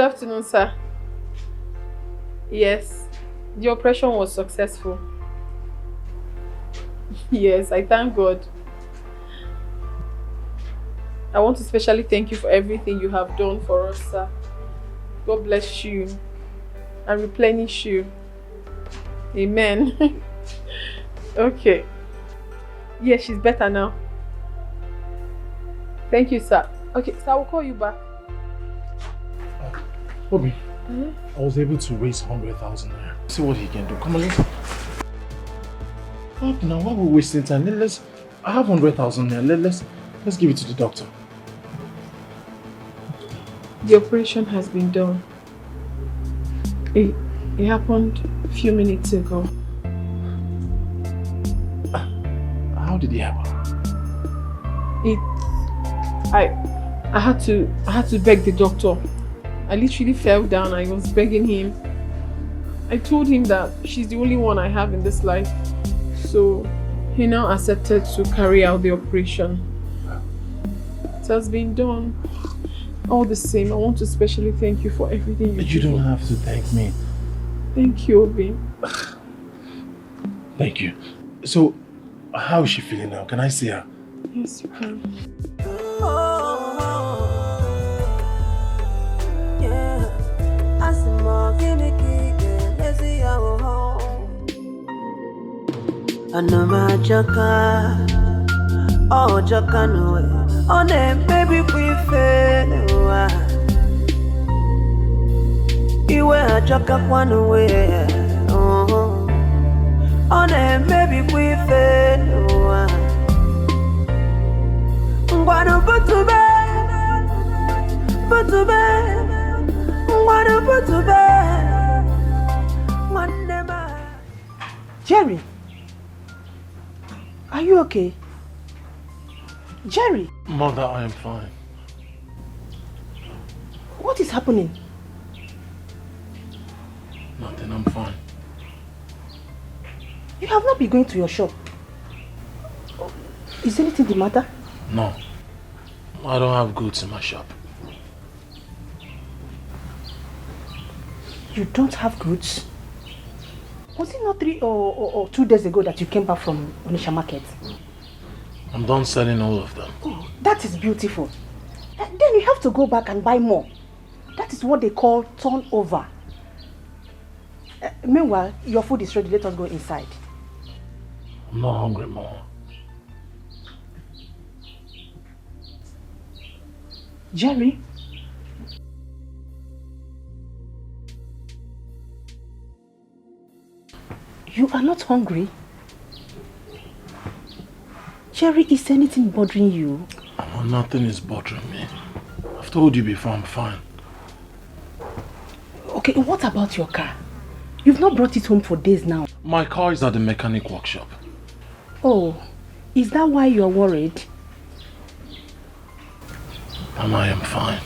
afternoon, sir. Yes, the operation was successful. Yes, I thank God. I want to especially thank you for everything you have done for us, sir. God bless you and replenish you. Amen. Okay. Yes, she's better now. Thank you, sir. Okay, so I will call you back. Bobby, I was able to raise 100,000 naira. See what he can do. Come on, let's... Now, why are we wasting time? I have 100,000 naira. Let's give it to the doctor. The operation has been done. It happened a few minutes ago. How did it happen? I had to beg the doctor. I literally fell down. I was begging him. I told him that she's the only one I have in this life. So he now accepted to carry out the operation. It has been done. All the same, I want to especially thank you for everything you don't have to thank me. Thank you, Obi. Thank you. So, how is she feeling now? Can I see her? Yes, you can. Oh, Jacano, on them baby we fail. You were Jacka one way. Oh, on them baby we fail. What put to bed, put to bed, what put to bed. One never. Jerry, are you okay? Jerry! Mother, I am fine. What is happening? Nothing, I'm fine. You have not been going to your shop. Is anything the matter? No. I don't have goods in my shop. You don't have goods? Was it not 3 or 2 days ago that you came back from Onitsha market? I'm done selling all of them. Oh, that is beautiful. Then you have to go back and buy more. That is what they call turnover. Meanwhile, your food is ready. Let us go inside. I'm not hungry more. Jerry? You are not hungry? Jerry, is anything bothering you? Oh, nothing is bothering me. I've told you before, I'm fine. Okay, what about your car? You've not brought it home for days now. My car is at the mechanic workshop. Oh, is that why you're worried? And I am fine.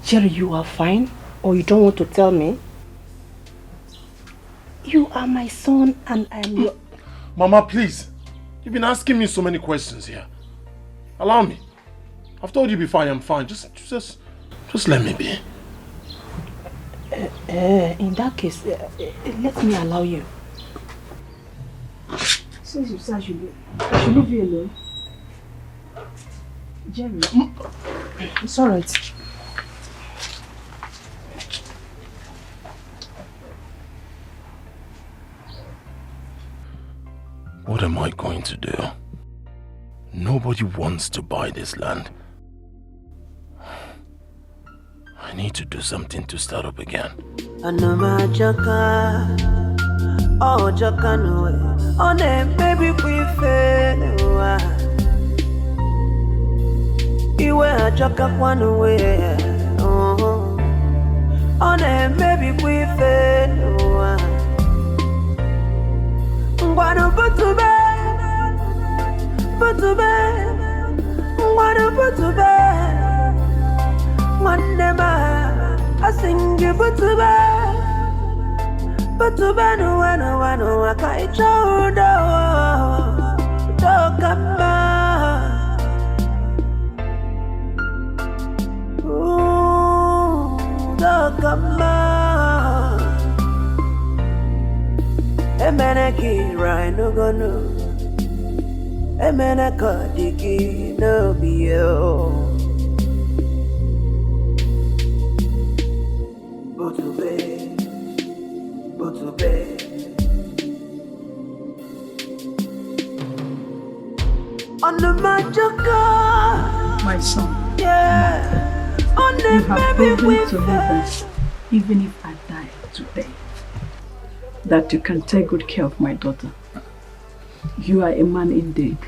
Jerry, you are fine? Or you don't want to tell me? You are my son and I am your... Mama, please. You've been asking me so many questions here. Allow me. I've told you before I am fine. Just let me be. In that case, let me allow you. Since you said I should leave you alone. Jerry, it's alright. What am I going to do? Nobody wants to buy this land. I need to do something to start up again. Oh, Jacano, on them baby we fail. You were Jacka one way. Oh, on them baby we fail. What put to bed, put to bed, what put to bed. One never, I sing you put to bed, no one, I can't show no, don't come back. Ooh, mama. Emeneki right no go no. Emeneka Dikeh no be yo. Butube. On the magical. My son. Yeah. On the You have baby proven to me that even if I die today, that you can take good care of my daughter. You are a man indeed.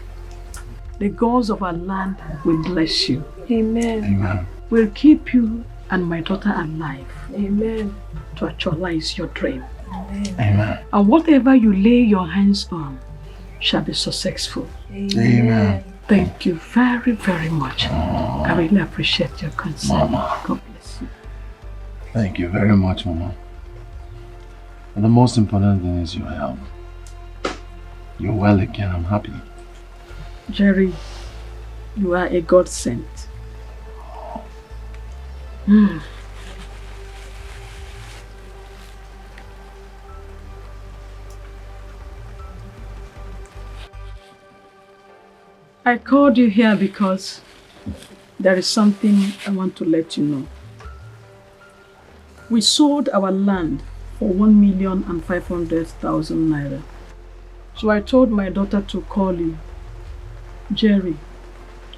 The gods of our land will bless you. Amen. Amen. Will keep you and my daughter alive. Amen. To actualize your dream. Amen. Amen. And whatever you lay your hands on shall be successful. Amen. Thank you very, very much. I really appreciate your concern. Mama. God bless you. Thank you very much, Mama. And the most important thing is your health. You're well again, I'm happy. Jerry, you are a godsend. I called you here because there is something I want to let you know. We sold our land for 1,500,000 naira. So I told my daughter to call you. Jerry,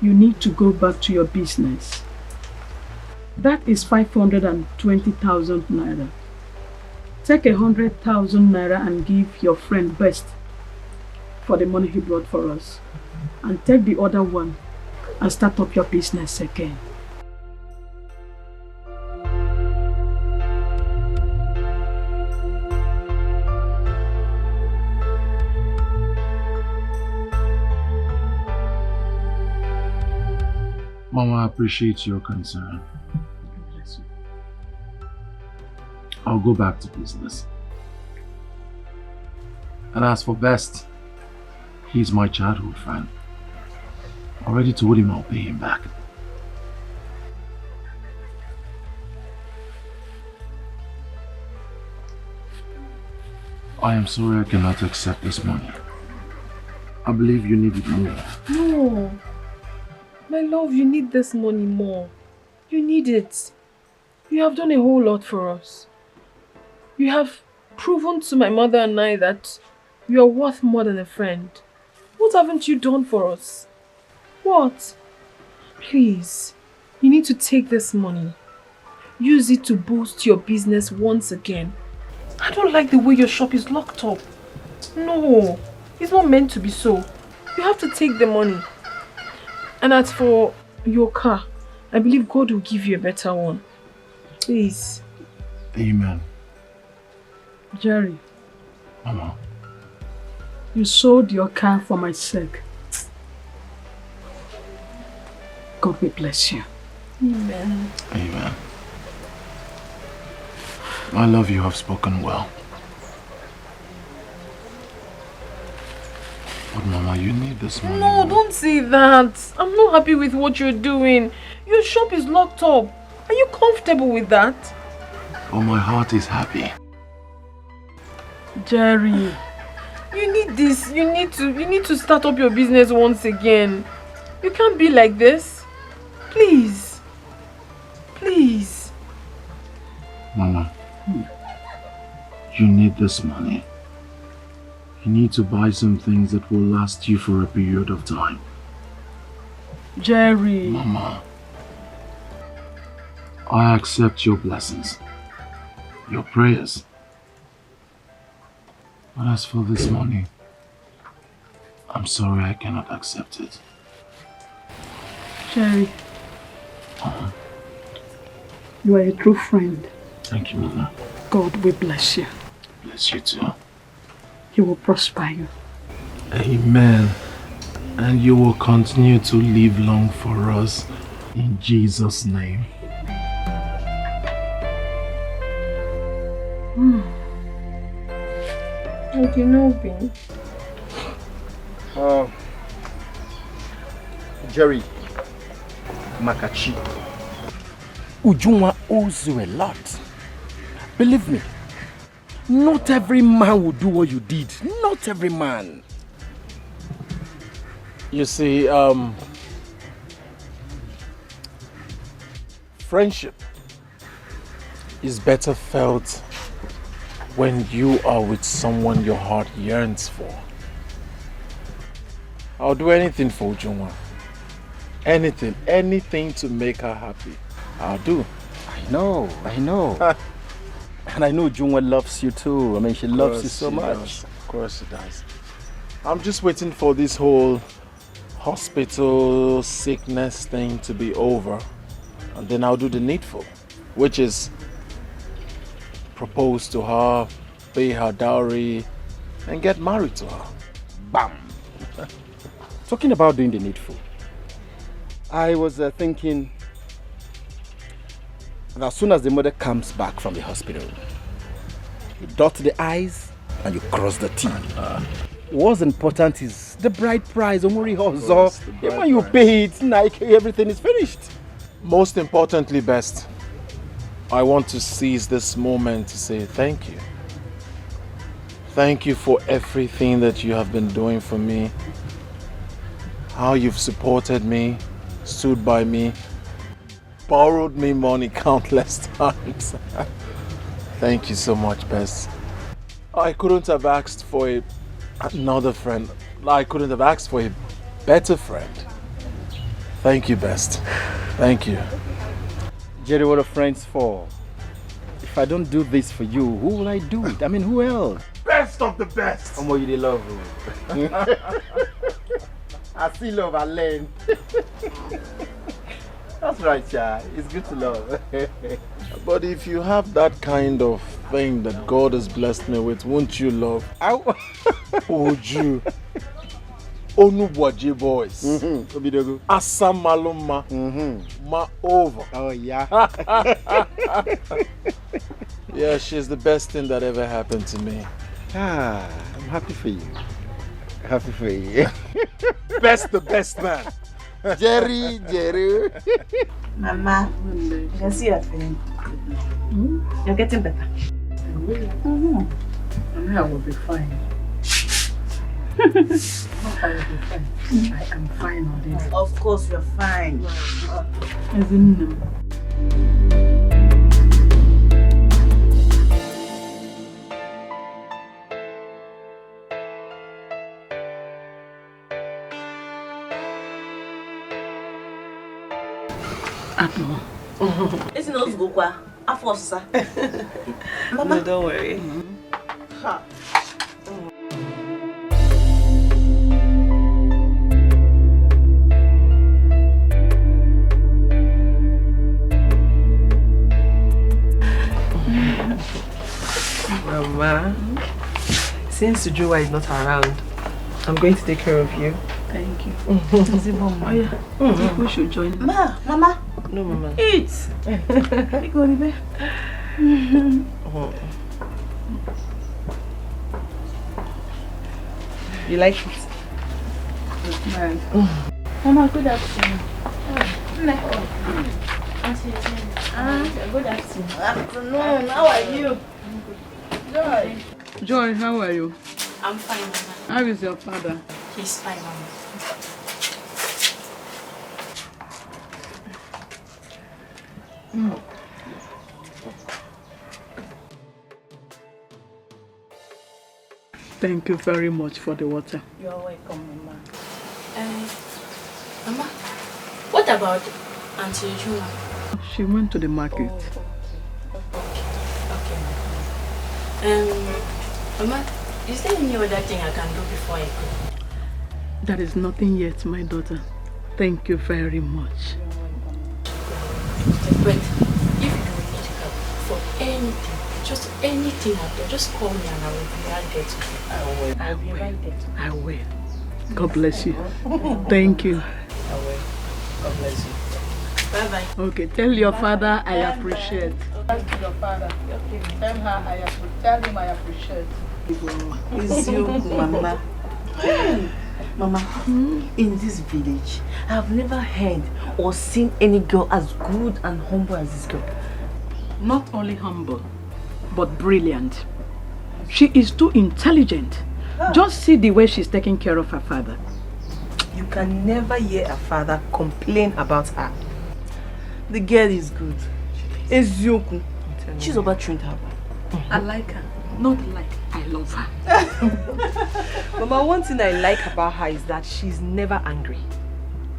you need to go back to your business. That is 520,000 naira. Take 100,000 naira and give your friend Best for the money he brought for us. And take the other one and start up your business again. Mama, I appreciate your concern. I'll go back to business. And as for Best, he's my childhood friend. I already told him I'll pay him back. I am sorry I cannot accept this money. I believe you need it more. No. My love, you need this money more. You need it. You have done a whole lot for us. You have proven to my mother and I that you are worth more than a friend. What haven't you done for us? What? Please, you need to take this money. Use it to boost your business once again. I don't like the way your shop is locked up. No, it's not meant to be so. You have to take the money. And as for your car, I believe God will give you a better one. Please. Amen. Jerry, Mama. you sold your car for my sake. God will bless you. Amen. Amen. I love you have spoken well. But Mama, you need this money. No, don't say that. I'm not happy with what you're doing. Your shop is locked up. Are you comfortable with that? But my heart is happy. Jerry, You need this. You need to start up your business once again. You can't be like this. Please. Please. Mama, you need this money. You need to buy some things that will last you for a period of time. Jerry. Mama, I accept your blessings, your prayers. But as for this money, I'm sorry I cannot accept it. Jerry, you are a true friend. Thank you, Mama. God will bless you. Bless you too. He will prosper you. Amen. And you will continue to live long for us. In Jesus' name. Okay, no pain. Jerry, Makachi, Ujunwa owes you a lot. Believe me, not every man will do what you did. Not every man. You see, friendship is better felt when you are with someone your heart yearns for. I'll do anything for Ujunwa. Anything to make her happy. I'll do. I know. And I know Ujunwa loves you too. I mean, she loves you so much. Of course she does. I'm just waiting for this whole hospital sickness thing to be over. And then I'll do the needful, which is propose to her, pay her dowry, and get married to her. Bam! Talking about doing the needful, I was thinking that as soon as the mother comes back from the hospital, you dot the I's and you cross the T. What's important is the bride price, Omori Hozo. When you pay it, like everything is finished. Most importantly, best, I want to seize this moment to say thank you. Thank you for everything that you have been doing for me. How you've supported me, stood by me, borrowed me money countless times. Thank you so much, Best. I couldn't have asked for another friend. I couldn't have asked for a better friend. Thank you, Best. Thank you. Jerry, what are friends for? If I don't do this for you, who will I do it? I mean, who else? Best of the best! How much you love me? I see love, I learn. That's right, Cha. It's good to love. But if you have that kind of thing that God has blessed me with, won't you love? Would you? Onubwaje boys. Asamaluma. Ma over. Oh, yeah. Yeah, she's the best thing that ever happened to me. I'm happy for you. Happy for you. Best, the best man. Jerry. Mama, you can see your feeling. You're getting better. I will be fine. I will be fine. I am fine already. Of course, you're fine. As in, It's not go kwa. Afosa. Mama, don't worry. Ha. Mama, since Ujunwa is not around, I'm going to take care of you. thank you. We should join. Mama. No, Mama. Eat. Go to bed. You like it? Mama, good afternoon. Good afternoon. How are you? Joy. Joy, how are you? I'm fine, Mama. How is your father? He's fine, Mama. Thank you very much for the water. You're welcome, Mama. Mama, what about Auntie Ujunwa? She went to the market. Okay. Mama, is there any other thing I can do before I go? There is nothing yet, my daughter. Thank you very much. But if you need help for anything, just anything out there, just call me and I will be right there to you. I will. God bless you. Thank you. I will. God bless you. Bye-bye. Okay, tell your father I appreciate. Thank your father. Tell him I appreciate. It's you, Mama. Mama, in this village, I have never heard or seen any girl as good and humble as this girl. Not only humble, but brilliant. She is too intelligent. Just see the way she's taking care of her father. You can never hear a father complain about her. The girl is good. Ezioku. She's overtrained her. I like her. Not like I love her. Mama, one thing I like about her is that she's never angry.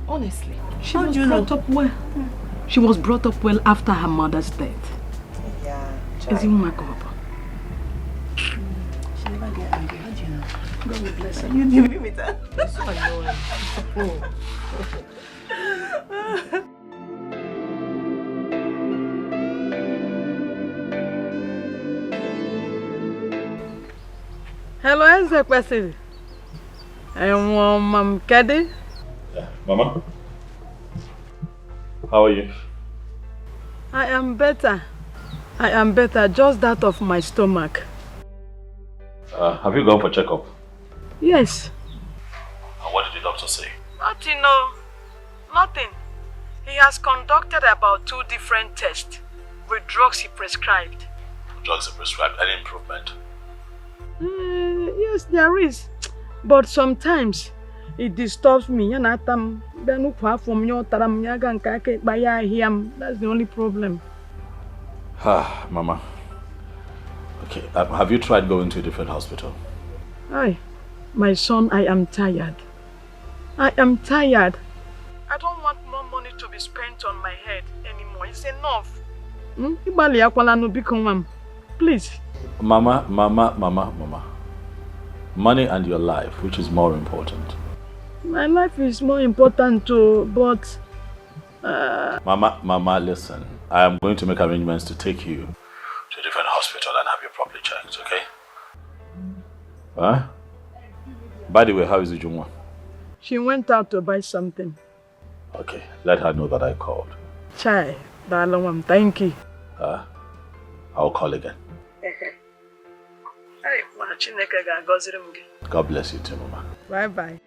Honestly. She was brought up well. She was brought up well after her mother's death. Yeah. Is it my God? She never get angry. How do you know? God will bless her. You dealing with her? It's so annoying. Hello, Ezekwesili. Mom Kedi. Yeah. Mama? How are you? I am better. I am better, just that of my stomach. Have you gone for checkup? Yes. And what did the doctor say? Nothing, no. Nothing. He has conducted about 2 different tests with drugs he prescribed. Drugs are prescribed. Any improvement? Yes, there is. But sometimes it disturbs me. That's the only problem. Mama. Okay, have you tried going to a different hospital? Aye, my son, I am tired. I am tired. I don't want more money to be spent on my head anymore. It's enough. Please. Mama. Money and your life, which is more important? My life is more important too, but... Mama, listen. I am going to make arrangements to take you to a different hospital and have you properly checked, okay? Huh? By the way, how is Ujungwa? She went out to buy something. Okay, let her know that I called. Chai, darling, thank you. I'll call again. God bless you too, Mama. Bye-bye.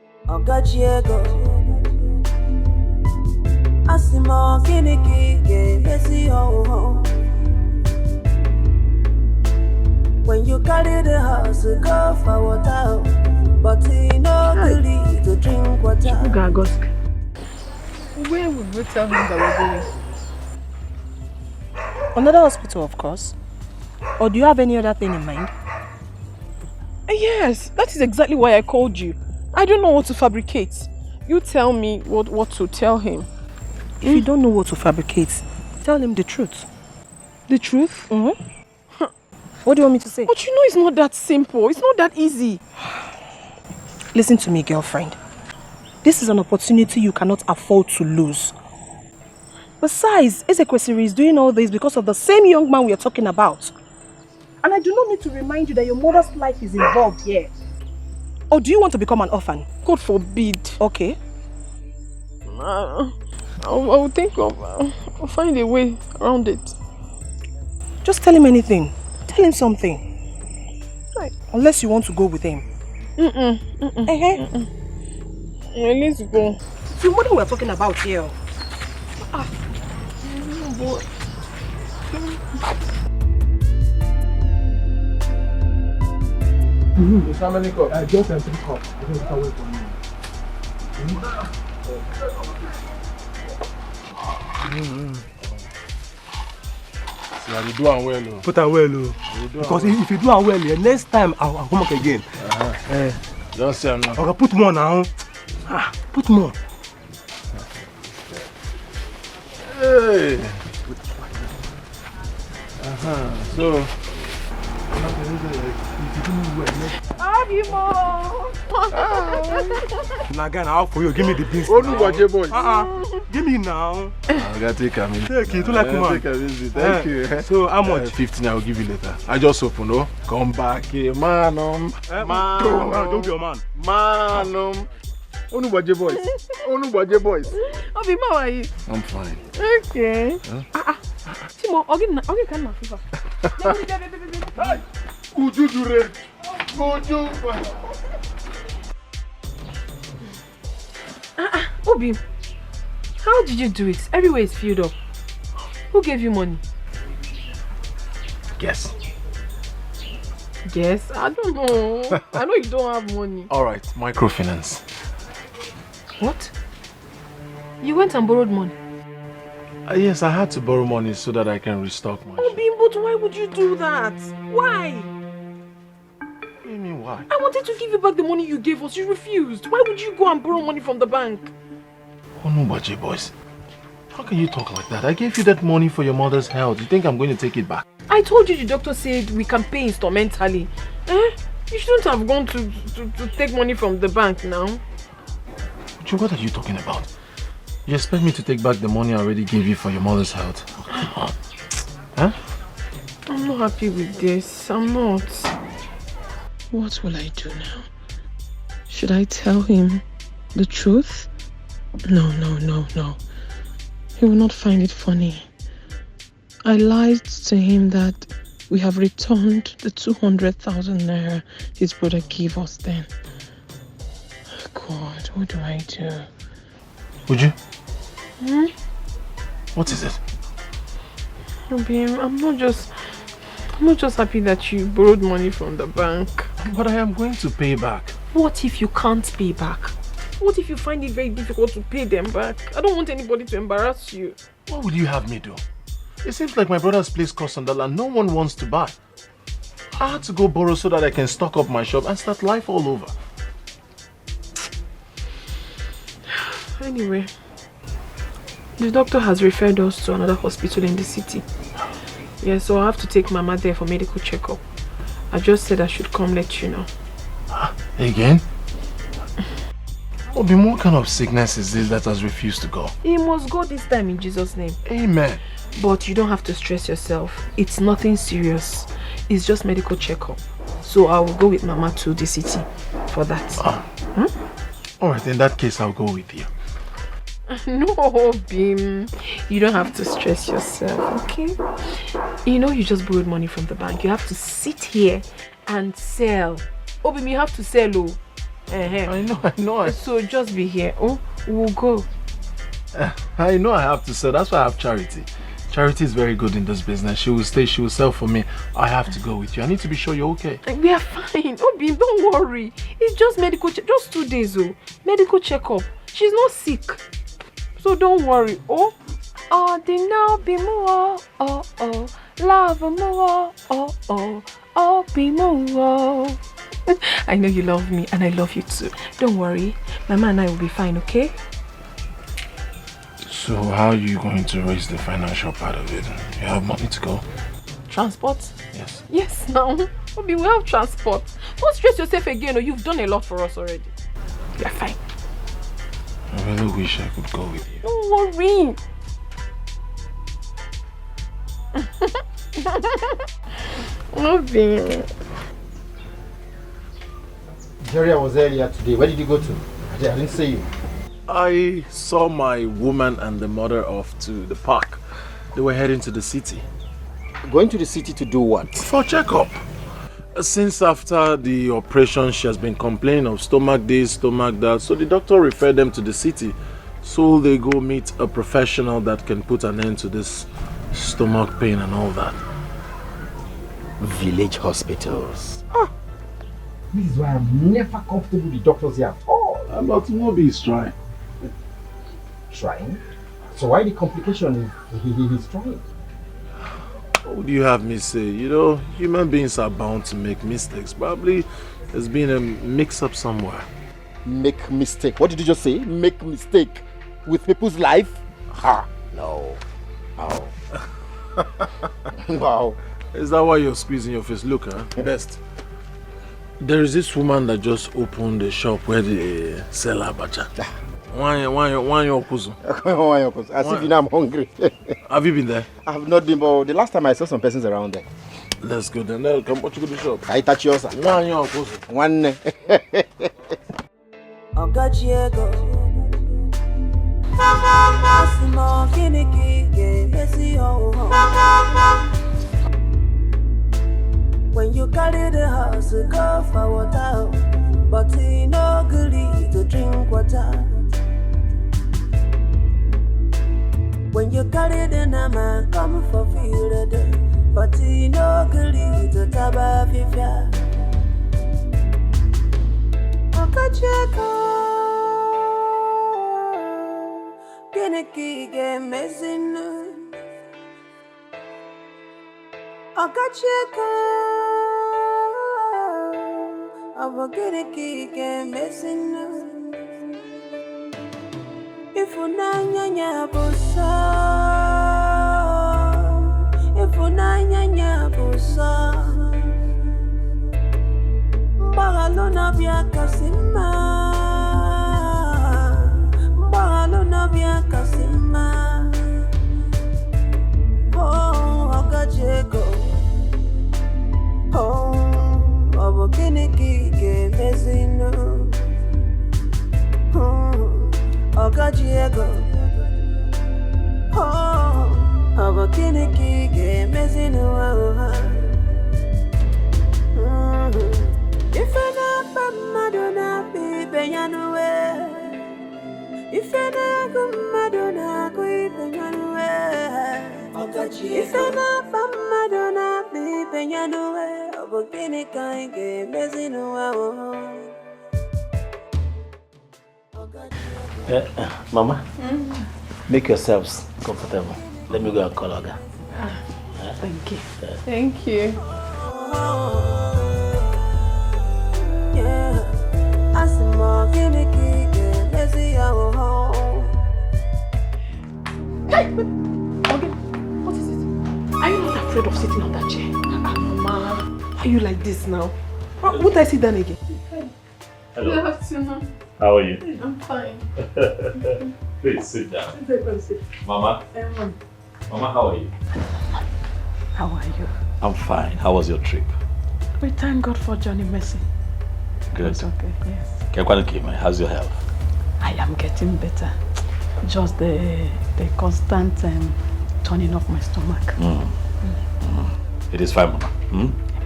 When you carry the house, go for water, but you know to drink water. Where would we tell him that we're going? Another hospital, of course. Or do you have any other thing in mind? Yes, that is exactly why I called you. I don't know what to fabricate. You tell me what to tell him. If you don't know what to fabricate, tell him the truth. The truth? What do you want me to say? But you know it's not that simple. It's not that easy. Listen to me, girlfriend. This is an opportunity you cannot afford to lose. Besides, Ezekwesili is doing all this because of the same young man we are talking about. And I do not need to remind you that your mother's life is involved here. Or do you want to become an orphan? God forbid. Okay. I'll think of... I'll find a way around it. Just tell him anything. Tell him something. Right. Unless you want to go with him. Let's go. See, what are we talking about here? How many cups? Just 3 cups. Just away from me. See, I do am well. Put am well, because if you do am well, next time I'll come back again. Just say now. Okay, put more now. Put more. Hey. So. Now again, how for you? Give me the beans. Oh, no, watch your boys. Give me now. I gotta take a minute. Take it, like man. Thank you. So how much? 15. I will give you later. I just open, no? Come back here, man. Don't be a man. Man. Oh, no, watch your boys. Oh, no, watch your boys. Obi, how are you? I'm fine. Okay. Timo, okay, can my fever. Could you do it? Could you? Obi, how did you do it? Everywhere is filled up. Who gave you money? Guess. Yes, I don't know. I know you don't have money. Alright, microfinance. What? You went and borrowed money? Yes, I had to borrow money so that I can restock my shop. But why would you do that? Why? What do you mean why? I wanted to give you back the money you gave us. You refused. Why would you go and borrow money from the bank? Oh no, Baji boys. How can you talk like that? I gave you that money for your mother's health. You think I'm going to take it back? I told you the doctor said we can pay instrumentally. You shouldn't have gone to take money from the bank now. Baji, what are you talking about? You expect me to take back the money I already gave you for your mother's health? Huh? I'm not happy with this. I'm not. What will I do now? Should I tell him the truth? No. He will not find it funny. I lied to him that we have returned the 200,000 naira his brother gave us then. God, what do I do? Would you? What is it? Obi, I'm not just happy that you borrowed money from the bank. But I am going to pay back. What if you can't pay back? What if you find it very difficult to pay them back? I don't want anybody to embarrass you. What would you have me do? It seems like my brother's placed costs on the land no one wants to buy. I had to go borrow so that I can stock up my shop and start life all over. Anyway, the doctor has referred us to another hospital in the city. Yeah, so I have to take Mama there for medical checkup. I just said I should come let you know. Again? Obi, what kind of sickness is this that has refused to go? He must go this time in Jesus' name. Amen. But you don't have to stress yourself. It's nothing serious. It's just medical checkup. So I will go with Mama to the city for that. Alright, in that case I'll go with you. No, Bim. You don't have to stress yourself, okay? You know you just borrowed money from the bank. You have to sit here and sell. Oh, Bim, you have to sell, oh. I know. So just be here. Oh, we'll go. I know I have to sell. That's why I have Charity. Charity is very good in this business. She will stay, she will sell for me. I have to go with you. I need to be sure you're okay. We are fine. Oh, Bim, don't worry. It's just medical just 2 days, oh. Medical checkup. She's not sick. So don't worry. Oh, be more. Oh, love more. Oh, be more. I know you love me and I love you too. Don't worry. Mama and I will be fine, okay? So how are you going to raise the financial part of it? You have money to go? Transport? Yes. Yes, now. Obi, we have transport. Don't stress yourself again. Or you've done a lot for us already. We are fine. I really wish I could go with you. Don't worry. Obi. Jerry, I was earlier today. Where did you go to? I didn't see you. I saw my woman and the mother off to the park. They were heading to the city. Going to the city to do what? For checkup. Since after the operation, she has been complaining of stomach this, stomach that. So the doctor referred them to the city. So they go meet a professional that can put an end to this stomach pain and all that. Village hospitals. This is why I'm never comfortable with doctors here at all. But Mobi is trying. Trying? So why the complication he's trying? What do you have me say? You know, human beings are bound to make mistakes. Probably there's been a mix-up somewhere. Make mistake? What did you just say? Make mistake with people's life? Ha! No. Wow. Wow. Is that why you're squeezing your face? Look, best. There is this woman that just opened a shop where they sell abacha. Why your kuzu? As if you know I'm hungry. Have you been there? I have not been, but the last time I saw some persons around there. Let's go then. Come, what you go to the shop? I touch yours. Why your kuzu? One. When you carry the house, go for water, but you no good to drink water. When you carry the nama, come for feel the but he no agree to taba fifia. Okacheko, gene kige mezinu. Okacheko, abo gene kige mezinu. If unanya busa, if unanya busa, Bagalona bia kasima, Bagalona bia kasima. Oh, Okacheko, oh, abo gene kige mezino. Okacheko, oh, abo gene kige mezino. If I not Madonna, baby, you know it. If I not Madonna, baby, you know it. If I not Madonna, baby, you know it. Abo gene kige mezino. Mama, make yourselves comfortable. Let me go and call Oga. Thank you. Thank you. Yeah, I see more guinea pig, let's see our home. Hey, Morgan, what is it? Are you not afraid of sitting on that chair? Mama, why are you like this now? Would I sit down again? Hello. Good afternoon. How are you? I'm fine. Please sit down. Sit. Mama? Mama, how are you? How are you? I'm fine. How was your trip? We thank God for Johnny Mercy. Good. It's okay, yes. How's your health? I am getting better. Just the constant turning of my stomach. It is fine, Mama.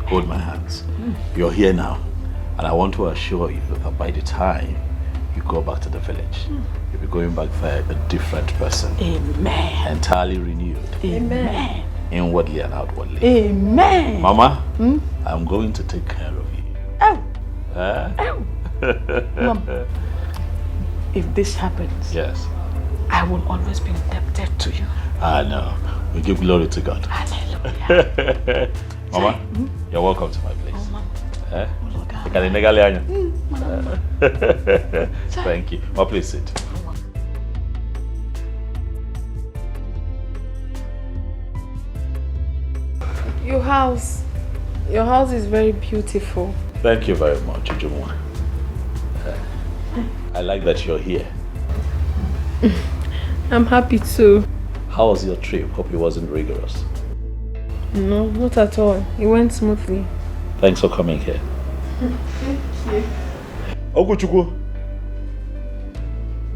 Hold my hands. You're here now. And I want to assure you that by the time you go back to the village, you'll be going back for a different person. Amen. Entirely renewed. Amen. Inwardly and outwardly. Amen. Mama, I'm going to take care of you. Oh. Oh. Mom, if this happens, yes, I will always be indebted to you. I know. We give glory to God. Hallelujah. Mama, you're welcome to my place. Oh, Mama. Thank you. Mama, please sit. Your house is very beautiful. Thank you very much, Ujumwa. I like that you're here. I'm happy too. How was your trip? Hope it wasn't rigorous. No, not at all. It went smoothly. Thanks for coming here. Thank you. Oguchukwu.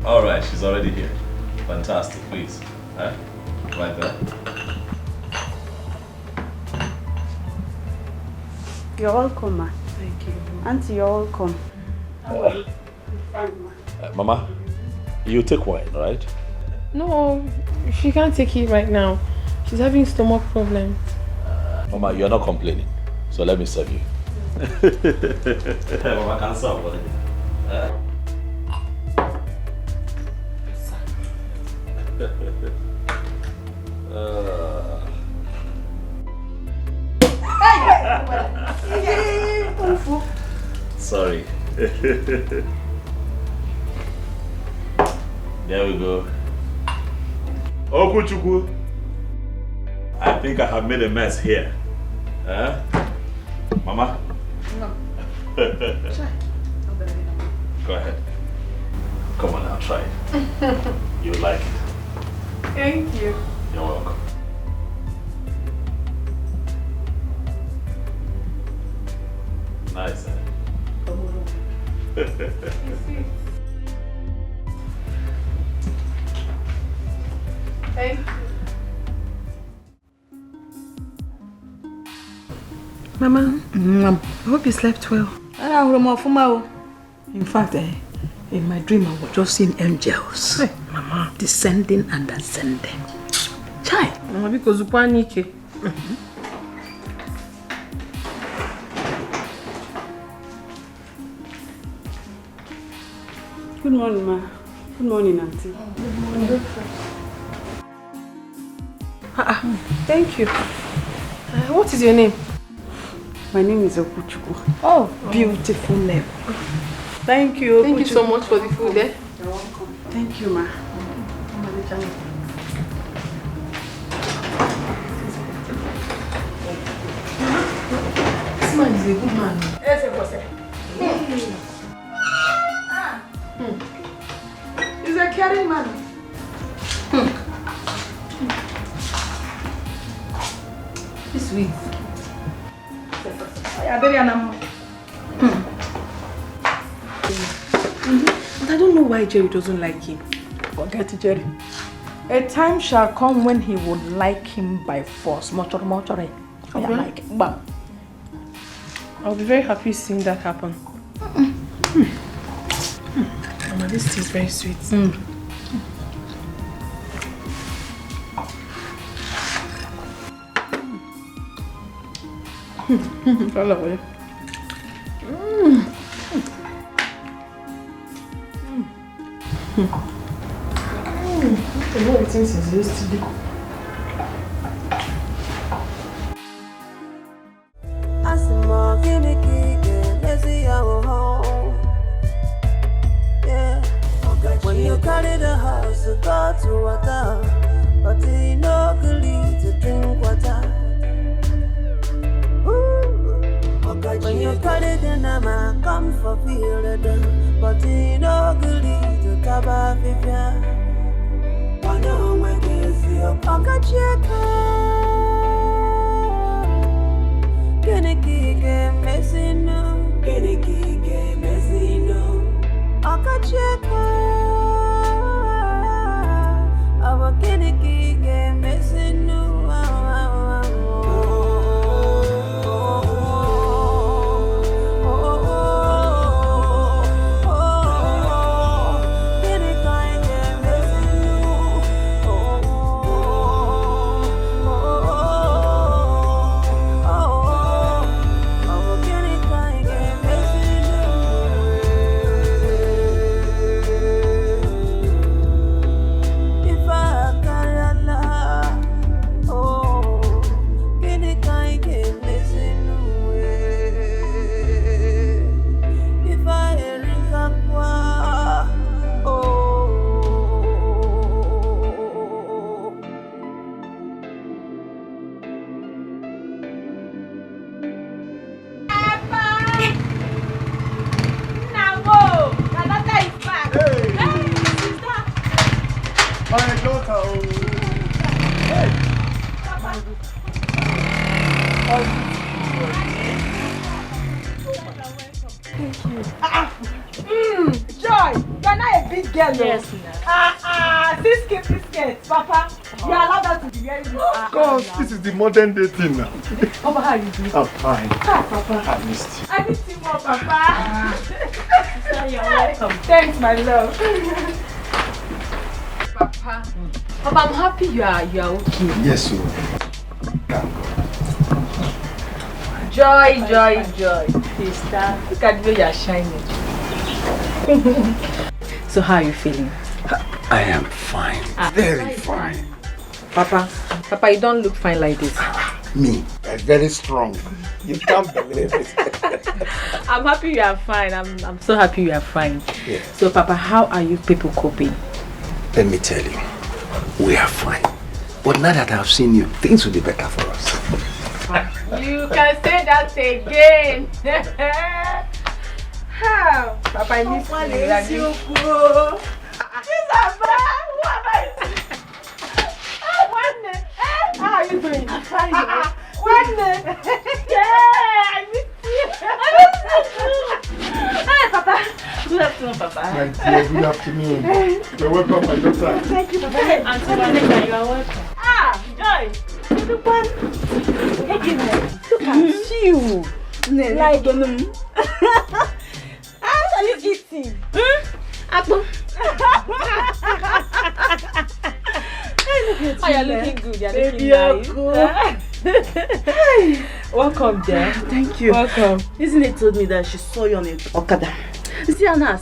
All right, she's already here. Fantastic, please. Right there. You're welcome, ma. Thank you. Auntie, you're welcome. Mama, you take wine, right? No, she can't take it right now. She's having stomach problems. Mama, you're not complaining, so let me serve you. Mama, can't serve what Sorry. There we go. Okuchukwu. I think I have made a mess here. Mama? No. Go ahead. Come on now, try it. You like it. Thank you. You're welcome. Nice, Thank you. Mama, I hope you slept well. In fact, in my dream I was just seeing angels. Hey, Mama. Descending and ascending. Chai. Mama, because Good morning, ma. Good morning, auntie. Good morning. Thank you. What is your name? My name is Okuchukwu. Oh, beautiful name. Thank you. Thank you so much for the food, eh? You're welcome. Thank you, ma. This man is a good man. Yes, it was. He's a caring man. This sweet. But I don't know why Jerry doesn't like him. Forget it, Jerry. A time shall come when he would like him by force. Okay. Like it. Bam. I'll be very happy seeing that happen. Mama, this tea is very sweet. I love it. I know it since yesterday. When you carry the house to go to water, but you no good to drink water. When you carry the nama, come for feel the done, but you no good to taba fifia. One on my kiss, you pocket check. Keniki messing no, Keniki messing no. Akacheka, our Keniki messing no. Yes, this Papa. You allow that to be wearing this. Of course, this is the modern day thing now. Papa, how are you doing? I'm fine. Papa. I missed you. I missed you more, Papa. You're welcome. Thanks, my love. Papa. Papa, I'm happy you are okay. Yes, sir. Joy. Sister, look at the way you're shining. So how are you feeling? I am fine. Very fine. Papa, you don't look fine like this. Me, very strong. You can't believe it. I'm happy you are fine. I'm so happy you are fine. Yeah. So Papa, how are you people coping? Let me tell you, we are fine. But now that I've seen you, things will be better for us. You can say that again. Papa, I miss you. How are you doing? I'm fine. I miss you. Hi, Papa. Good afternoon, Papa. My dear, good afternoon. You're welcome, my daughter. Thank you, Papa. Auntie Vanessa, you are welcome. Joy. Look at you. Like, how are you eating? Apple. Oh, you're looking good. You're looking nice. Welcome, dear. Thank you. Welcome. Isn't it told me that she saw you on a Okada? See, Anna,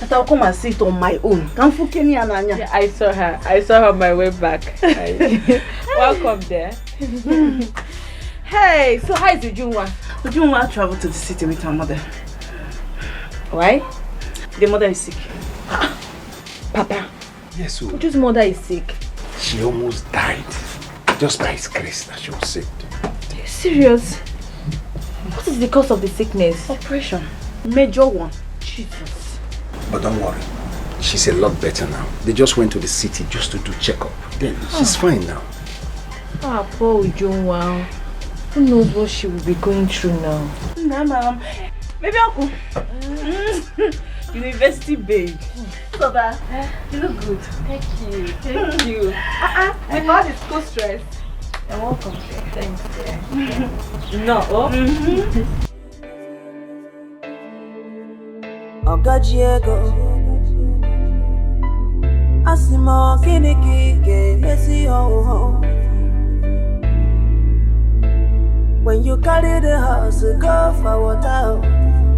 that I'll come and sit on my own. Yeah, I saw her. I saw her on my way back. Welcome there. Hey, so how is Ujunwa? Ujunwa traveled to the city with her mother. Why? The mother is sick. Papa. Yes, sir. Uju's mother is sick. She almost died. Just by his grace that she was saved. Are you serious? What is the cause of the sickness? Operation. Major one. Jesus. But don't worry. She's a lot better now. They just went to the city just to do checkup. Then she's fine now. Ah, poor Ujunwa. Who knows what she will be going through now? Nah, ma'am. Maybe Uncle. University babe. Papa, you look good. Thank you. Thank you. With all the school stress. You're welcome. Thanks. No. Okajiego Asimo kiniki messy ho. When you carry the house, go for water,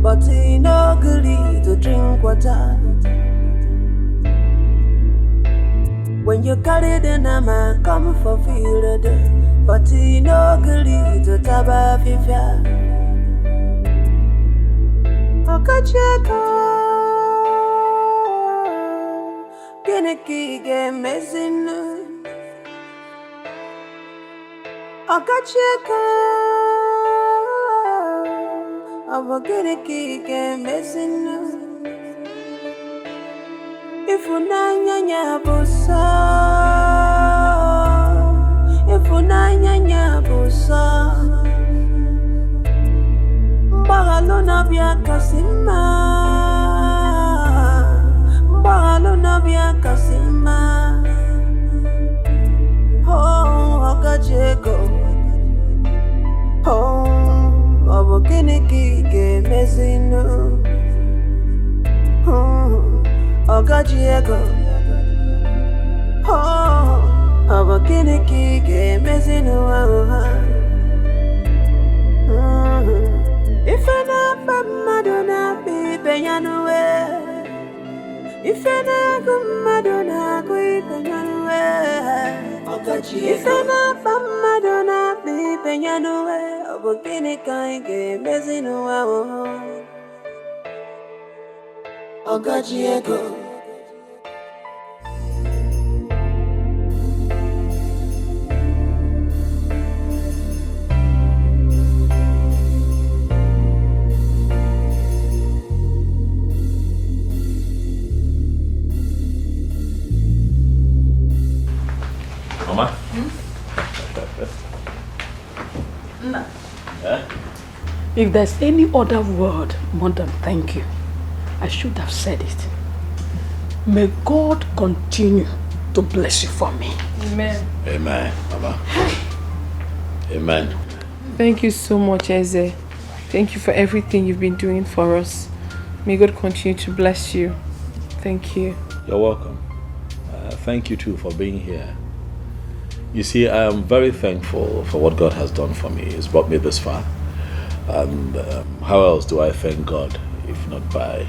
but you no good to drink water. When you carry the nama, come for field, but you no good to taba fifia. Okajiego kiniki messy. Okajiego Abagereki messing. If unanya busa, if unanya busa, Bagalona bia kasima, Bagalona bia kasima. Oh, Okajiego. Oh. Obokiniki mezino. Okajiego. Oh, obokiniki mezino. If I na Madonna be peñanue. If I na Madonna be peñanue. If I na Madonna be peñanue. Obokiniki mezino. Okajiego. Mama? Nah. If there's any other word more than thank you, I should have said it. May God continue to bless you for me. Amen. Amen, Mama. Amen. Thank you so much, Eze. Thank you for everything you've been doing for us. May God continue to bless you. Thank you. You're welcome. Thank you too for being here. You see, I am very thankful for what God has done for me. He's brought me this far. And how else do I thank God if not by,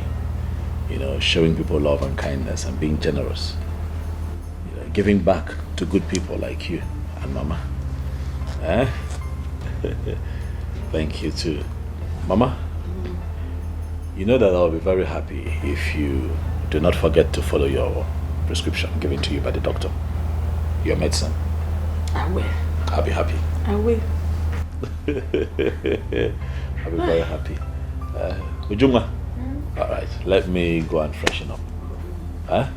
showing people love and kindness and being generous, giving back to good people like you and Mama. Thank you too, Mama. You know that I'll be very happy if you do not forget to follow your prescription given to you by the doctor, your medicine. I will. I'll be happy. I will. I'll be very happy. Ujunga, all right, let me go and freshen up. Huh?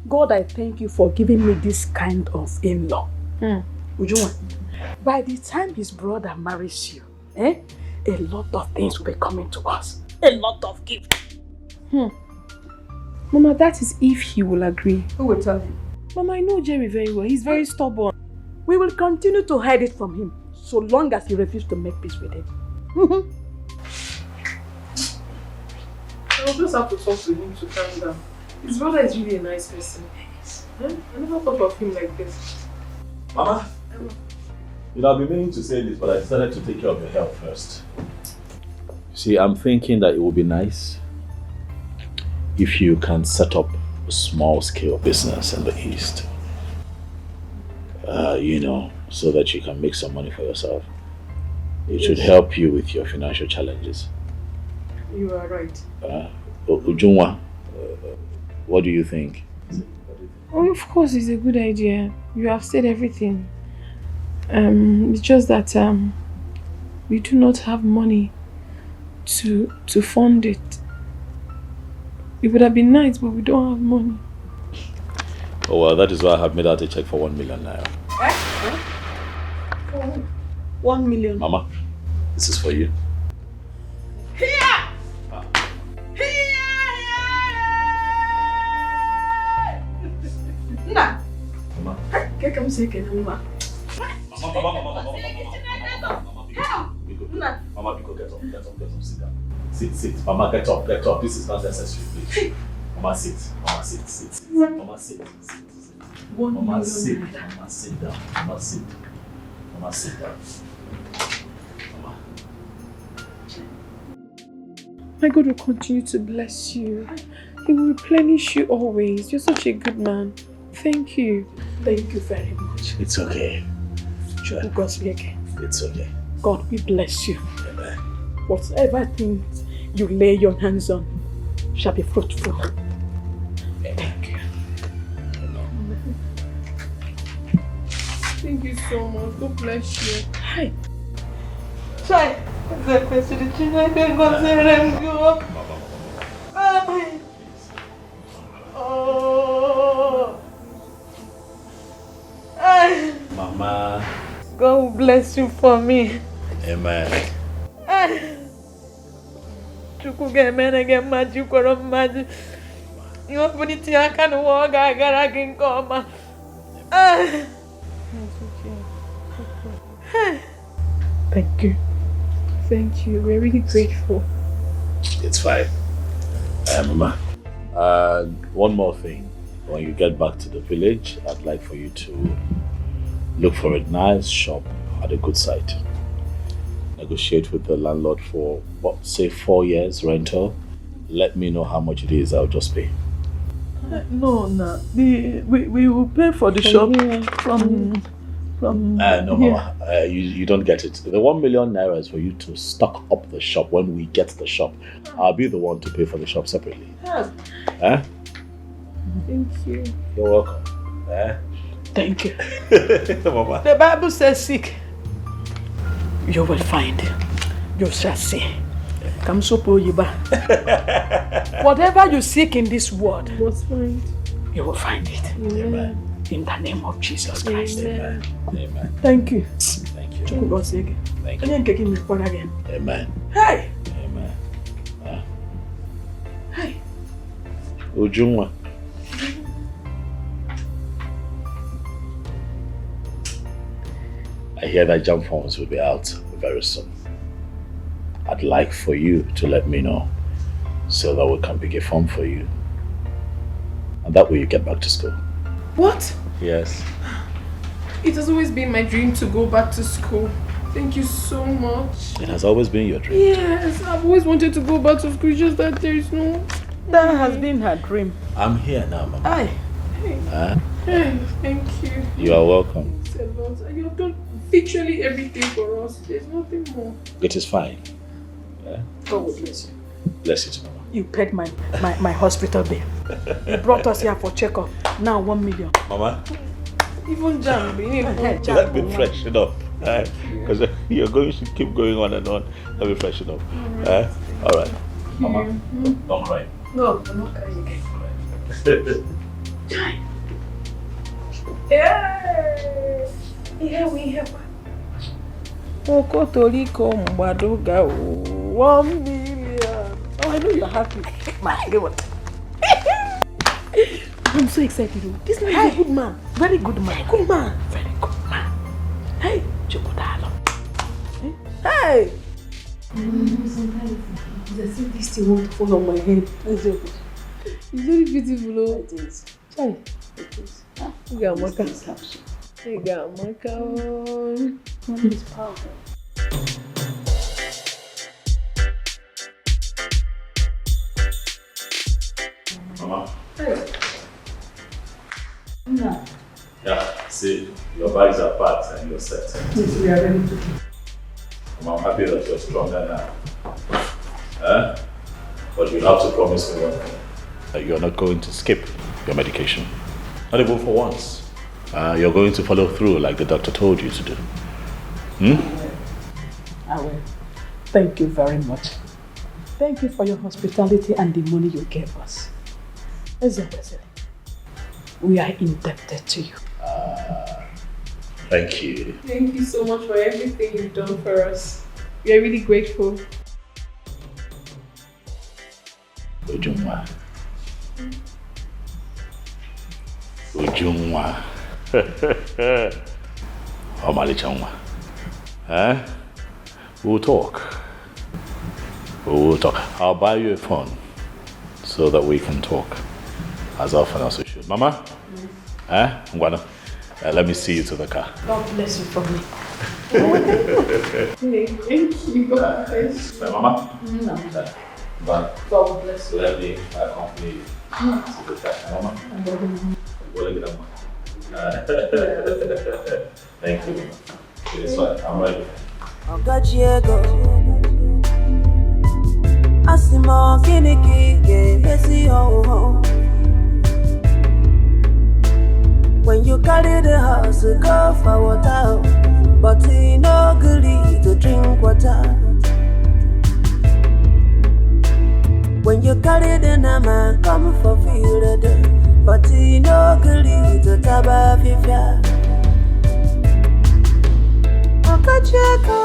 God, I thank you for giving me this kind of in-law. Ujunwa, by the time his brother marries you, a lot of things will be coming to us. A lot of gifts. Mama, that is if he will agree. Who will tell him? Mama, I know Jerry very well. He's very stubborn. We will continue to hide it from him so long as he refuses to make peace with him. I'll just have to talk to him to calm down. His brother is really a nice person. I never thought of him like this. Mama? You know, I've been meaning to say this, but I decided to take care of your health first. See, I'm thinking that it would be nice if you can set up a small-scale business in the East. You know, so that you can make some money for yourself. It should help you with your financial challenges. You are right. Ujunwa, what do you think? Oh, of course, it's a good idea. You have said everything. It's just that we do not have money to fund it. It would have been nice, but we don't have money. Oh well, that is why I have made out a check for 1 million naira. 1 million. Mama, this is for you. Nah. Mama. Get come say Mama. Mama, get up, sit down. Sit. Mama, get up. This is not necessary, please. Mama, sit. Mama, sit. Mama, sit. Mama, sit. Mama, sit down. Mama, sit. Mama, sit down. Mama. My God will continue to bless you. He will replenish you always. You're such a good man. Thank you. Thank you very much. It's okay. Sure. God's again. It's okay. God, we bless you. Amen. Whatever things you lay your hands on shall be fruitful. Thank you. Thank you so much. God bless you. Hi. Try. The question is I can consider you. Oh. Mama. God will bless you for me. Amen. Chuku get men again, magic or magic. You open it, I can walk, I can come. Thank you. Thank you. We're really grateful. It's fine. Mama. One more thing. When you get back to the village, I'd like for you to look for a nice shop at a good site. Negotiate with the landlord for, say 4 years rental. Let me know how much it is, I'll just pay. No. We will pay for the shop from No, Mama, you don't get it. The 1 million naira is for you to stock up the shop when we get the shop. I'll be the one to pay for the shop separately. Huh? Thank you. You're welcome. Thank you. Mama. The Bible says seek. You will find. You shall see. Come so whatever you seek in this world, you will find it. Amen. In the name of Jesus Christ. Amen. Amen. Thank you. Thank you. Thank you. Amen. Hey. Amen. Hey. Ujunwa. I hear that jump forms will be out very soon. I'd like for you to let me know so that we can pick a form for you. And that way you get back to school. What? Yes. It has always been my dream to go back to school. Thank you so much. It has always been your dream. Yes, I've always wanted to go back to school, just that there is no... That has been her dream. I'm here now, Mama. Aye. Hey, thank you. You are welcome. Thanks a lot. You have done literally everything for us. There's nothing more. It is fine. Yeah? God will bless you. Bless you, Mama. You paid my hospital bill. You brought us here for checkup. Now 1 million. Mama? Even jam. Let me freshen up. Because you're going to keep going on and on. Let me freshen up. All right. Mama, don't cry. No, I'm not crying again. Here we have Okotoriko Mbadoga 1 million. Oh, I know you're happy. I'm so excited. This man is a good man. Very good man. Good man. Very good man. Hey, Chokodalo. Hey. There's this thing won't fall on my head. It's very beautiful. It is. Chai. It is. You got my cone. Mommy's powder. Mama. Hey. No. Yeah, see, your bags are packed and you're set. Yes, we are ready to go. I'm happy that you're stronger now. But you have to promise me one thing. That you're not going to skip your medication. Not even for once. You're going to follow through like the doctor told you to do. I will. Thank you very much. Thank you for your hospitality and the money you gave us. We are indebted to you. Thank you. Thank you so much for everything you've done for us. We are really grateful. Ujungwa. Ujungwa. Omalichangwa. We'll talk. We'll talk. I'll buy you a phone so that we can talk as often as we should. Mama? Ngwana, let me see you to the car. God bless you for me. Thank you. God bless you. Mama? No. But God bless you. let me accompany you to the car. Mama? Thank you. It's fine. I'm ready. Asimo kiniki ge messy ho. When you carry the house, go for water, but he no goodly to drink water. When you carry the nama, come for field, but he no goodly to taba fifia. Okacheko.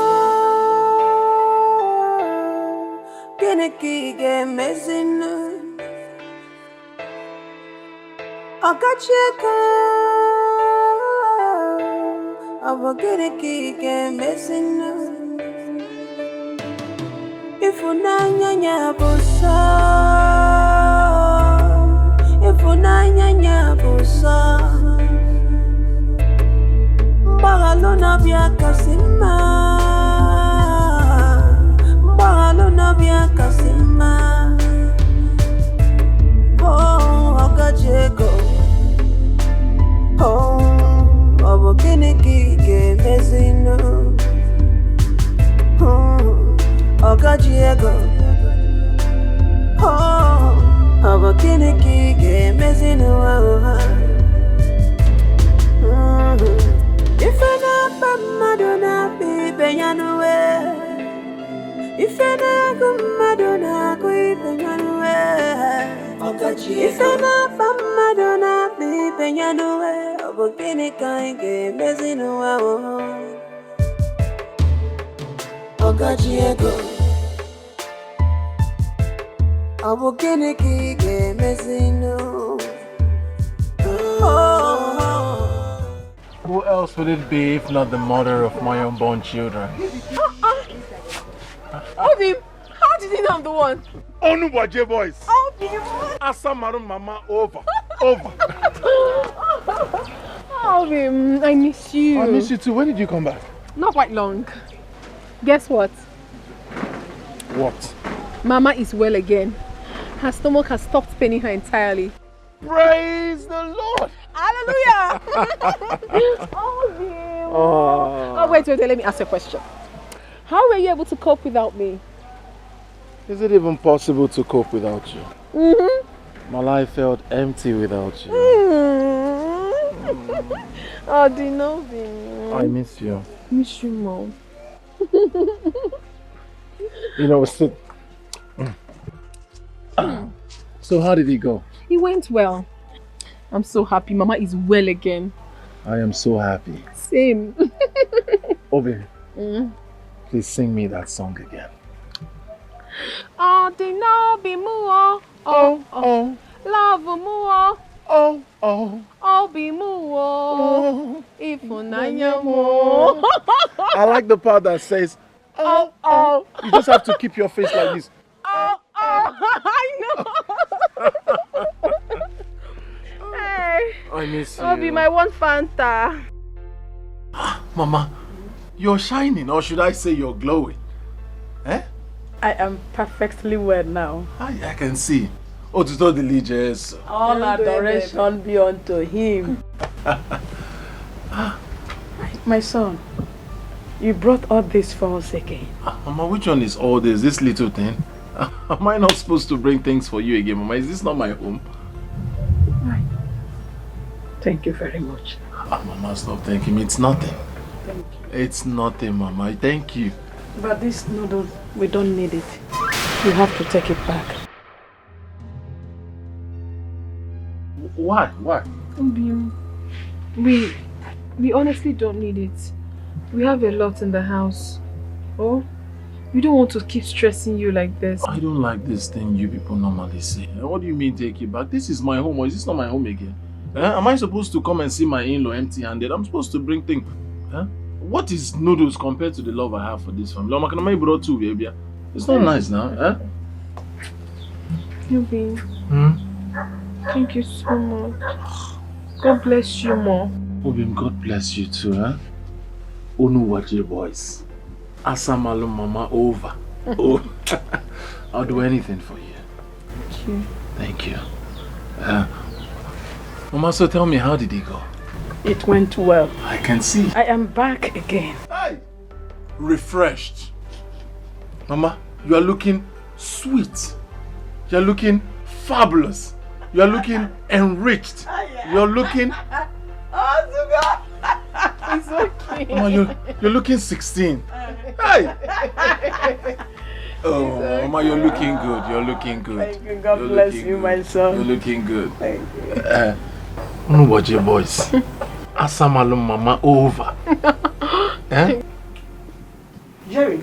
Kiniki ge messing. Okacheko. Abo kiniki ge messing. If unanya busa, if unanya busa, Bagalona bia kasima. Bagalona bia kasima. Oh, Okacheko. Oh, abo kiniki ge mezino. Oh, Okacheko. Oh, abo kiniki ge mezino. If I not Madonna, baby, I know where. If I not go Madonna, baby, I know where. If I not Madonna, baby, I know where. But can it kind of messing around? Okacheko. Abo kiniki ge messing around. Who else would it be if not the mother of my unborn children? Obim, how did he know I'm the one? Onuwaje boys. Obim. Asamaru mama over. Obim, I miss you. I miss you too. When did you come back? Not quite long. Guess what? What? Mama is well again. Her stomach has stopped paining her entirely. Praise the Lord! Hallelujah! Oh, wait, let me ask you a question. How were you able to cope without me? Is it even possible to cope without you? Mm-hmm. My life felt empty without you. Oh, Dinobi. I miss you. Miss you, Mom. You know, so how did it go? It went well. I'm so happy. Mama is well again. I am so happy. Same. Obi, please sing me that song again. Oh, Dinobi Muo. Oh. Love Muo. Oh. Obi Muo. Ifunanya Muo. I like the part that says, oh. You just have to keep your face like this. Oh. I know. Hey. I miss you. Obi, my one Fanta. Mama, you're shining, or should I say you're glowing? Eh? I am perfectly well now. I can see. Oh, to the religious. All adoration be unto him. My son, you brought all this for us again. Mama, which one is all this? This little thing? Am I not supposed to bring things for you again, Mama? Is this not my home? Right. Thank you very much. Mama, stop thanking me. It's nothing. Thank you. It's nothing, Mama. Thank you. But this noodle, we don't need it. You have to take it back. Why? Why? We honestly don't need it. We have a lot in the house. Oh, we don't want to keep stressing you like this. I don't like this thing you people normally say. What do you mean take it back? This is my home, or is this not my home again? Am I supposed to come and see my in-law empty-handed? I'm supposed to bring things. What is noodles compared to the love I have for this family? It's not nice now. Obi, thank you so much. God bless you more. Obi, God bless you too, huh? Onuwaje boys. Asamalu mama over. Oh, I'll do anything for you. Thank you. Thank you. Mama, so tell me, how did it go? It went well. I can see. I am back again. Hey! Refreshed. Mama, you are looking sweet. You are looking fabulous. You are looking enriched. You are looking... It's okay. Mama, you're looking 16. Hey! Oh, okay. Mama, you're looking good. You're looking good. Thank you. God bless you, my son. You're looking good. Thank you. Watch your boys. Asamalu mama over. Eh? Jerry,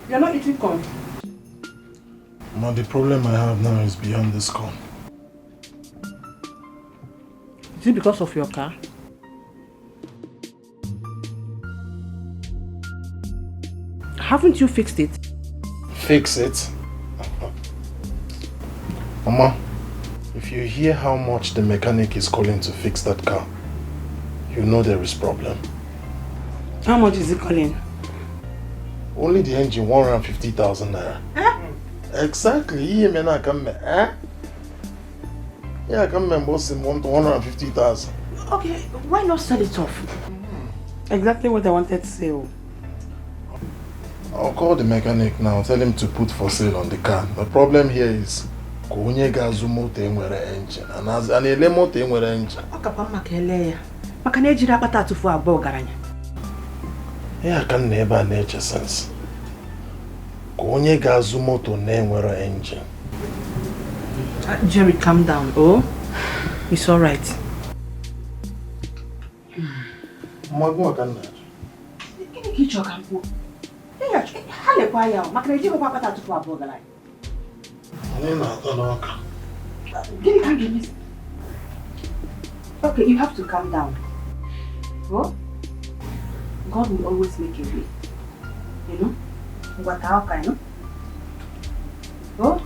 you're not eating corn. Mama, the problem I have now is beyond this corn. Is it because of your car? Haven't you fixed it? Fix it? Mama, if you hear how much the mechanic is calling to fix that car, you know there is problem. How much is he calling? Only the engine, 150,000 naira. Exactly. Yeah, I come. Yeah, I come and boss him 150,000. Okay, why not sell it off? Exactly what I wanted to say. I'll call the mechanic now, tell him to put for sale on the car. The problem here is onye ga-azụ moto enwere engine and ele moto enwere engine. Ọkapa maka ele ya. Maka na ejiri akpata atụfu abụọ garanya. Ya ka nna ebe a na-eche sense. Onye ga-azụ moto na enwere engine. Jerry, calm down. Oh, it's all right. Magwa ka nna. Gịnị ka ị chọrọ ka m kwuo? Ha lekwa ya maka na ejiri akpata atụfu abụọ garanya. Okay, you have to calm down. Oh? God will always make a way. You know? What you know? Oh?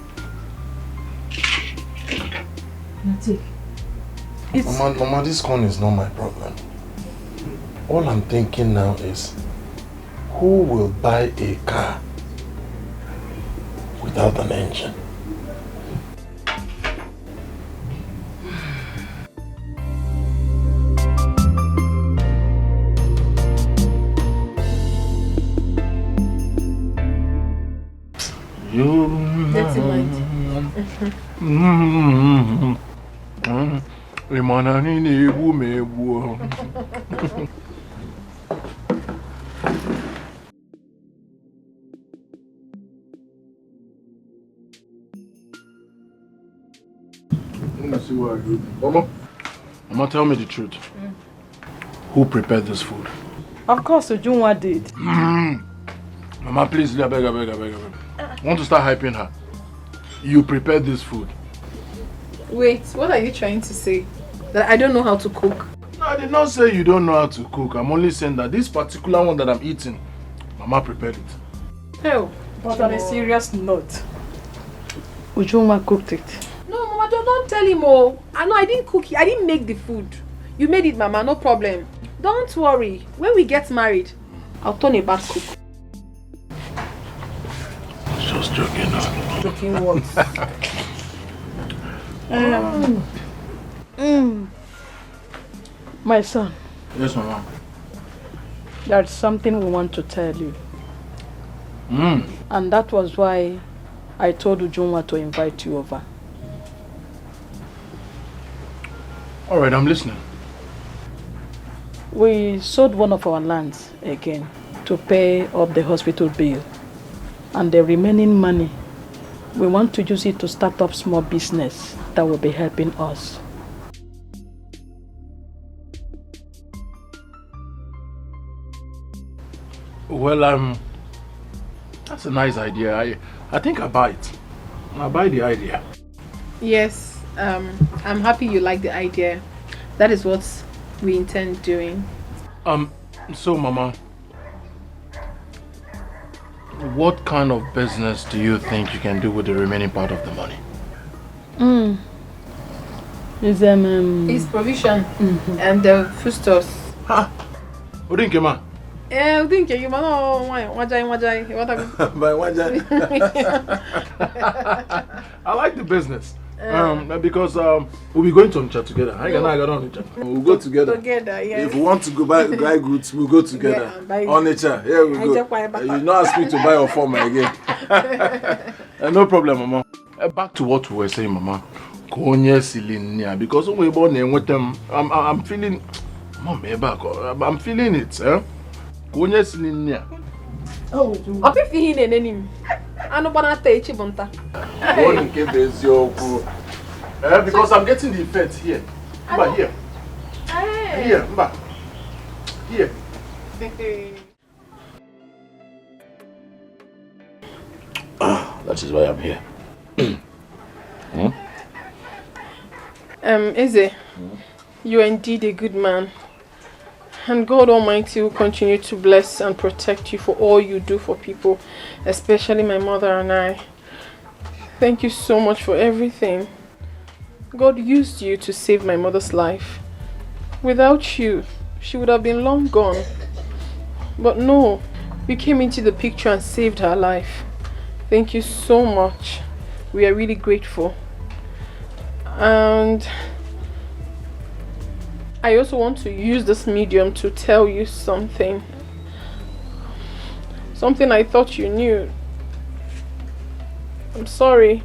Mama, this corn is not my problem. All I'm thinking now is, who will buy a car without an engine? That's it, Let me see what I do. Mama, tell me the truth. Who prepared this food? Of course, Ujunwa did. Mama, please, I beg. I want to start hyping her. You prepared this food. Wait, what are you trying to say? That I don't know how to cook? No, I did not say you don't know how to cook. I'm only saying that this particular one that I'm eating, Mama prepared it. Oh, but on a serious note, Ujunwa cooked it. No, Mama, don't tell him. Oh, I know I didn't cook it. I didn't make the food. You made it, Mama, no problem. Don't worry. When we get married, I'll turn a bad cook. Just joking now. Joking what? My son. Yes, Mama. There's something we want to tell you. And that was why I told Ujunwa to invite you over. Alright, I'm listening. We sold one of our lands again to pay up the hospital bill. And the remaining money, we want to use it to start up small business that will be helping us. Well, that's a nice idea. I think I buy it. I buy the idea. Yes, I'm happy you like the idea. That is what we intend doing. So Mama, what kind of business do you think you can do with the remaining part of the money? It's provision and the foodstuffs. Ha! Odinkema. Udinke, you know, wajai. By wajai. I like the business. Because we'll be going to Onitsha together. I got on Onitsha. We'll go together. Together, yes. If we want to go buy goods, we'll go together. Yeah, Onitsha, here we go. You not ask me to buy your form again. No problem, Mama. Back to what we were saying, Mama. Because when we born with them, I'm feeling. Mom, I'm feeling it, eh? Oh, if you hear any, I don't want to take you, Bonta. Because I'm getting the effect here. Mba, here. Here, Mba. Here. That is why I'm here. Eze, you are indeed a good man. And God Almighty will continue to bless and protect you for all you do for people, especially my mother and I. Thank you so much for everything. God used you to save my mother's life. Without you, she would have been long gone. But no, you came into the picture and saved her life. Thank you so much. We are really grateful. And I also want to use this medium to tell you something. Something I thought you knew. I'm sorry.